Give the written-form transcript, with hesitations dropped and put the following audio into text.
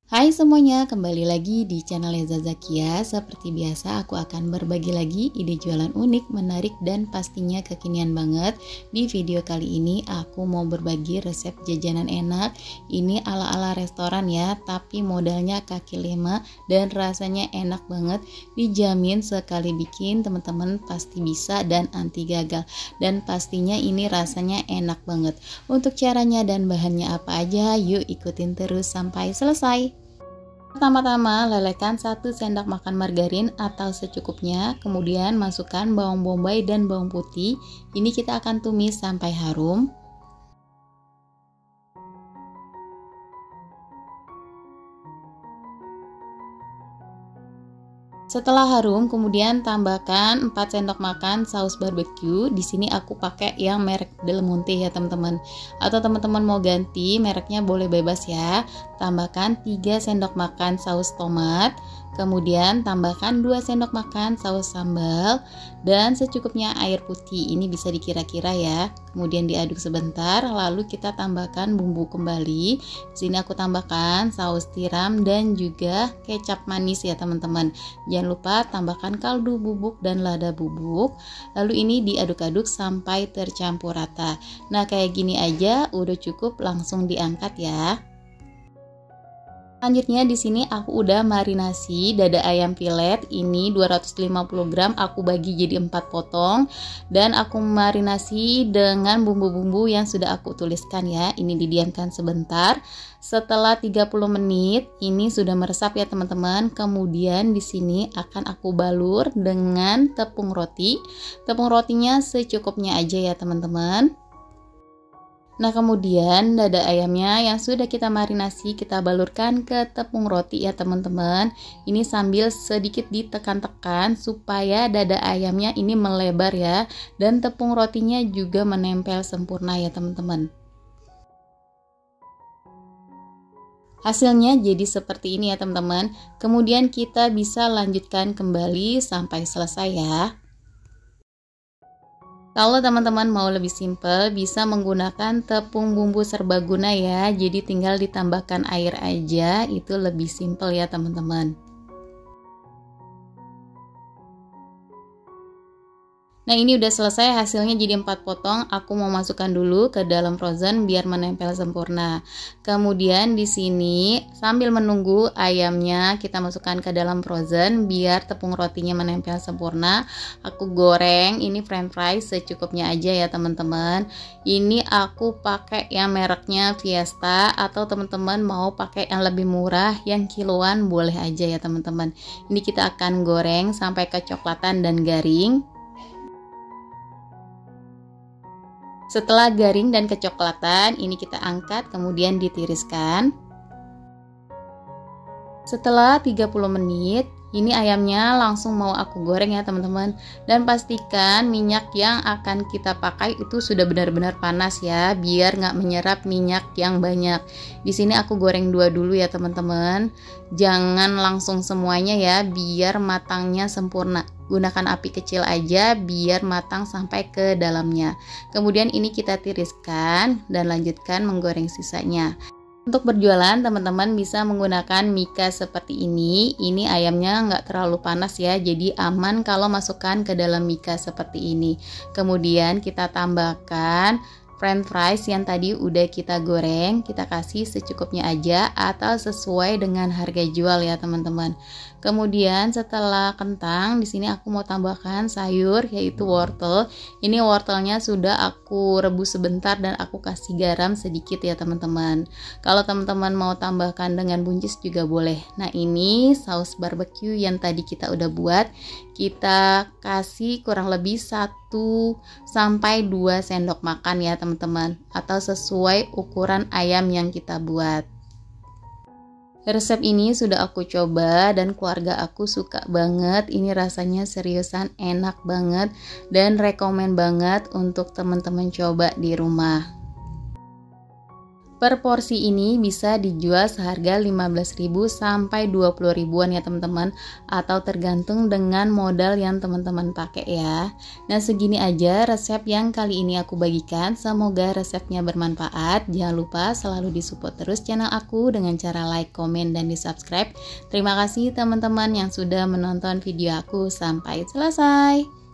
Hai semuanya, kembali lagi di channel Leza Zakia. Seperti biasa, aku akan berbagi lagi ide jualan unik, menarik, dan pastinya kekinian banget. Di video kali ini, aku mau berbagi resep jajanan enak. Ini ala-ala restoran ya, tapi modalnya kaki lima dan rasanya enak banget. Dijamin sekali bikin, teman-teman pasti bisa dan anti gagal. Dan pastinya ini rasanya enak banget. Untuk caranya dan bahannya apa aja, yuk ikutin terus sampai selesai. Pertama-tama, lelehkan 1 sendok makan margarin atau secukupnya, kemudian masukkan bawang bombay dan bawang putih. Ini kita akan tumis sampai harum. Setelah harum, kemudian tambahkan 4 sendok makan saus barbeque. Di sini aku pakai yang merek Del Monte ya teman-teman. Atau teman-teman mau ganti mereknya boleh bebas ya. Tambahkan 3 sendok makan saus tomat. Kemudian tambahkan 2 sendok makan saus sambal dan secukupnya air putih. Ini bisa dikira-kira ya. Kemudian diaduk sebentar, lalu kita tambahkan bumbu kembali. Di sini aku tambahkan saus tiram dan juga kecap manis ya teman-teman. Jangan lupa tambahkan kaldu bubuk dan lada bubuk. Lalu ini diaduk-aduk sampai tercampur rata. Nah, kayak gini aja udah cukup, langsung diangkat ya. Selanjutnya di sini aku udah marinasi dada ayam pilet. Ini 250 gram, aku bagi jadi 4 potong dan aku marinasi dengan bumbu-bumbu yang sudah aku tuliskan ya. Ini didiamkan sebentar. Setelah 30 menit ini sudah meresap ya teman-teman. Kemudian di sini akan aku balur dengan tepung roti. Tepung rotinya secukupnya aja ya teman-teman. Nah, kemudian dada ayamnya yang sudah kita marinasi kita balurkan ke tepung roti ya teman-teman. Ini sambil sedikit ditekan-tekan supaya dada ayamnya ini melebar ya, dan tepung rotinya juga menempel sempurna ya teman-teman. Hasilnya jadi seperti ini ya teman-teman. Kemudian kita bisa lanjutkan kembali sampai selesai ya. Kalau teman-teman mau lebih simple, bisa menggunakan tepung bumbu serbaguna ya. Jadi tinggal ditambahkan air aja, itu lebih simple ya teman-teman. Nah, ini udah selesai, hasilnya jadi 4 potong. Aku mau masukkan dulu ke dalam frozen biar menempel sempurna. Kemudian di sini sambil menunggu ayamnya kita masukkan ke dalam frozen biar tepung rotinya menempel sempurna. Aku goreng ini french fries secukupnya aja ya teman-teman. Ini aku pakai yang mereknya Fiesta, atau teman-teman mau pakai yang lebih murah yang kiloan boleh aja ya teman-teman. Ini kita akan goreng sampai kecoklatan dan garing. Setelah garing dan kecoklatan, ini kita angkat kemudian ditiriskan. Setelah 30 menit, ini ayamnya langsung mau aku goreng ya teman-teman. Dan pastikan minyak yang akan kita pakai itu sudah benar-benar panas ya, biar nggak menyerap minyak yang banyak. Di sini aku goreng 2 dulu ya teman-teman. Jangan langsung semuanya ya, biar matangnya sempurna. Gunakan api kecil aja biar matang sampai ke dalamnya. Kemudian ini kita tiriskan dan lanjutkan menggoreng sisanya. Untuk berjualan teman-teman bisa menggunakan mika seperti ini. Ini ayamnya nggak terlalu panas ya, jadi aman kalau masukkan ke dalam mika seperti ini. Kemudian kita tambahkan french fries yang tadi udah kita goreng, kita kasih secukupnya aja atau sesuai dengan harga jual ya teman-teman. Kemudian setelah kentang, di sini aku mau tambahkan sayur yaitu wortel. Ini wortelnya sudah aku rebus sebentar dan aku kasih garam sedikit ya teman-teman. Kalau teman-teman mau tambahkan dengan buncis juga boleh. Nah, ini saus barbeque yang tadi kita udah buat, kita kasih kurang lebih 1 sampai 2 sendok makan ya teman-teman, atau sesuai ukuran ayam yang kita buat. Resep ini sudah aku coba dan keluarga aku suka banget. Ini rasanya seriusan enak banget dan rekomen banget untuk teman-teman coba di rumah. Per porsi ini bisa dijual seharga 15.000 sampai 20 ribuan ya teman-teman, atau tergantung dengan modal yang teman-teman pakai ya. Nah segini aja resep yang kali ini aku bagikan, semoga resepnya bermanfaat. Jangan lupa selalu disupport terus channel aku dengan cara like, komen, dan di subscribe. Terima kasih teman-teman yang sudah menonton video aku sampai selesai.